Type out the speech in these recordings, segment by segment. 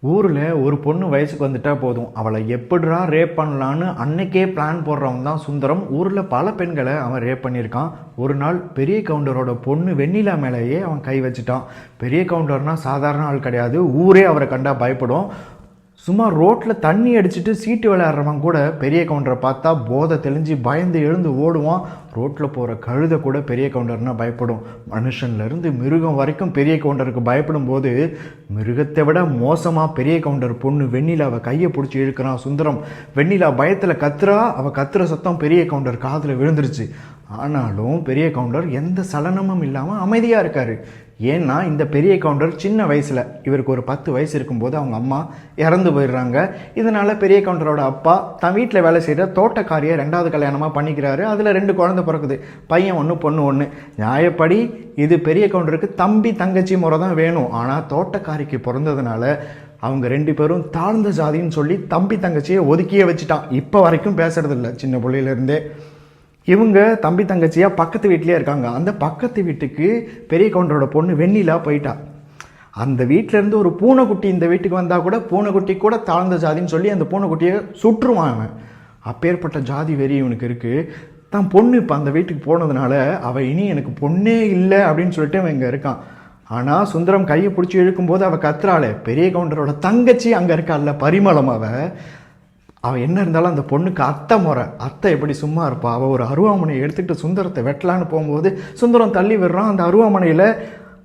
ஊரில் ஒரு பொண்ணு வயசுக்கு வந்துட்டா போதும் அவளை எப்படிரா ரேப் பண்ணலான்னு அன்னைக்கே பிளான் போடுறவன் தான் சுந்தரம். ஊரில் பல பெண்களை அவன் ரேப் பண்ணியிருக்கான். ஒரு நாள் பெரிய கவுண்டரோட பொண்ணு வெண்ணிலா மேலேயே அவன் கை வச்சுட்டான். பெரிய கவுண்டர்னால் சாதாரண ஆள் கிடையாது. ஊரே அவரை கண்டா பயப்படும். சும்மா ரோட்டில் தண்ணி அடிச்சுட்டு சீட்டு விளையாடுறவன் கூட பெரிய கவுண்டரை பார்த்தா போதை தெளிஞ்சு பயந்து எழுந்து ஓடுவான். ரோட்டில் போகிற கழுதை கூட பெரிய கவுண்டர்னால் பயப்படும். மனுஷன்லேருந்து மிருகம் வரைக்கும் பெரிய கவுண்டருக்கு பயப்படும் போது மிருகத்தை விட மோசமாக பெரிய கவுண்டர் பொண்ணு வெண்ணிலாவை கையை பிடிச்சி இழுக்கிறான் சுந்தரம். வெண்ணிலா பயத்தில் கத்துறா. அவள் கத்துற சத்தம் பெரிய கவுண்டர் காதில் விழுந்துருச்சு. ஆனாலும் பெரிய கவுண்டர் எந்த சலனமும் இல்லாமல் அமைதியாக இருக்கார். ஏன்னா இந்த பெரிய கவுண்டர் சின்ன வயசில், இவருக்கு ஒரு 10 வயசு இருக்கும்போது அவங்க அம்மா இறந்து போயிடுறாங்க. இதனால் பெரிய கவுண்டரோட அப்பா தன் வீட்டில் வேலை செய்கிற தோட்டக்காரியை 2வது கல்யாணமாக பண்ணிக்கிறாரு. அதில் 2 குழந்தை பிறக்குது, பையன் 1 பொண்ணு 1. நியாயப்படி இது பெரிய கவுண்டருக்கு தம்பி தங்கச்சி முறை தான் வேணும். ஆனால் தோட்டக்காரிக்கு பிறந்ததுனால அவங்க 2 பேரும் தாழ்ந்த ஜாதின்னு சொல்லி தம்பி தங்கச்சியை ஒதுக்கியே வச்சுட்டான். இப்போ வரைக்கும் பேசுறதில்ல சின்ன பிள்ளையிலேருந்தே. இவங்க தம்பி தங்கச்சியாக பக்கத்து வீட்லேயே இருக்காங்க. அந்த பக்கத்து வீட்டுக்கு பெரிய கவுண்டரோட பொண்ணு வெண்ணிலா போயிட்டா. அந்த வீட்டிலேருந்து ஒரு பூனைக்குட்டி இந்த வீட்டுக்கு வந்தால் கூட பூனைக்குட்டி கூட தாழ்ந்த ஜாதின்னு சொல்லி அந்த பூனைக்குட்டியை சுற்றுவான் அவன். அப்பேற்பட்ட ஜாதி வெறி இவனுக்கு இருக்குது. தான் பொண்ணு இப்போ அந்த வீட்டுக்கு போனதுனால அவள் இனி எனக்கு பொண்ணே இல்லை அப்படின்னு சொல்லிட்டு அவன் இங்கே இருக்கான். ஆனால் சுந்தரம் கையை பிடிச்சி இழுக்கும்போது அவள் கத்துறாளே, பெரிய கவுண்டரோட தங்கச்சி அங்கே இருக்காள்ல பரிமளம், அவள் என்ன இருந்தாலும் அந்த பொண்ணுக்கு அத்தை முறை. அத்தை எப்படி சும்மா இருப்பா? அவள் ஒரு அருவாமனையை எடுத்துக்கிட்டு சுந்தரத்தை வெட்டலான்னு போகும்போது சுந்தரம் தள்ளி விடுறான். அந்த அருவாமனையில்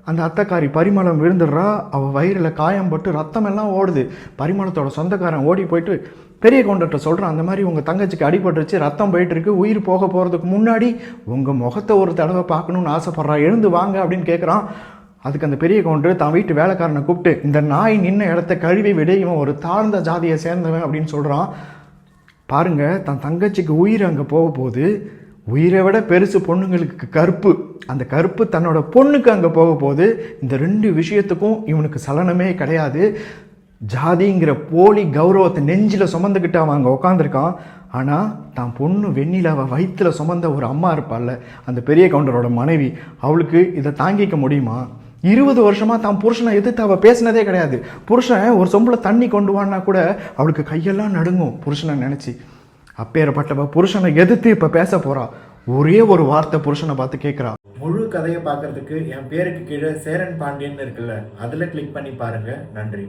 அந்த அத்தைக்காரி பரிமளம் விழுந்துடுறா. அவள் வயிறில் காயம் பட்டு ரத்தம் எல்லாம் ஓடுது. பரிமளத்தோட சொந்தக்காரன் ஓடி போயிட்டு பெரிய கவுண்டர்கிட்ட சொல்கிறான், அந்த மாதிரி உங்கள் தங்கச்சிக்கு அடிபட்டுருச்சு, ரத்தம் போயிட்டு இருக்கு, உயிர் போக போகிறதுக்கு முன்னாடி உங்கள் முகத்தை ஒரு தடவை பார்க்கணுன்னு ஆசைப்பட்றா, எழுந்து வாங்க அப்படின்னு கேட்குறான். அதுக்கு அந்த பெரிய கவுண்டர் தான் வீட்டு வேலைக்காரனை கூப்பிட்டு, இந்த நாய் நின்ன இடத்த கழுவி விட, இவன் ஒரு தாழ்ந்த ஜாதியை சேர்ந்தவன் அப்படின்னு சொல்கிறான். பாருங்க, தன் தங்கச்சிக்கு உயிர் அங்கே போக போகுது. உயிரை விட பெருசு பொண்ணுங்களுக்கு கருப்பு. அந்த கருப்பு தன்னோட பொண்ணுக்கு அங்கே போக போகுது. இந்த 2 விஷயத்துக்கும் இவனுக்கு சலனமே கிடையாது. ஜாதிங்கிற போலி கௌரவத்தை நெஞ்சில் சுமந்துக்கிட்டு அவன் அங்கே உட்காந்துருக்கான். ஆனால் தான் பொண்ணு வெண்ணிலாவை வயிற்றில் சுமந்த ஒரு அம்மா இருப்பாள்ல, அந்த பெரிய கவுண்டரோட மனைவி, அவளுக்கு இதை தாங்கிக்க முடியுமா? 20 வருஷமாக தான் புருஷனை எதிர்த்து அவள் பேசினதே கிடையாது. புருஷன் ஒரு சொம்பில் தண்ணி கொண்டு வான்னா கூட அவளுக்கு கையெல்லாம் நடுங்கும் புருஷனை நினச்சி. அப்பேற்பட்டவ புருஷனை எதிர்த்து இப்போ பேச போகிறா. ஒரே ஒரு வார்த்தை புருஷனை பார்த்து கேட்குறா. முழு கதையை பார்க்கறதுக்கு என் பேருக்கு கீழே சேரன் பாண்டியன் இருக்குல்ல, அதில் கிளிக் பண்ணி பாருங்கள். நன்றி.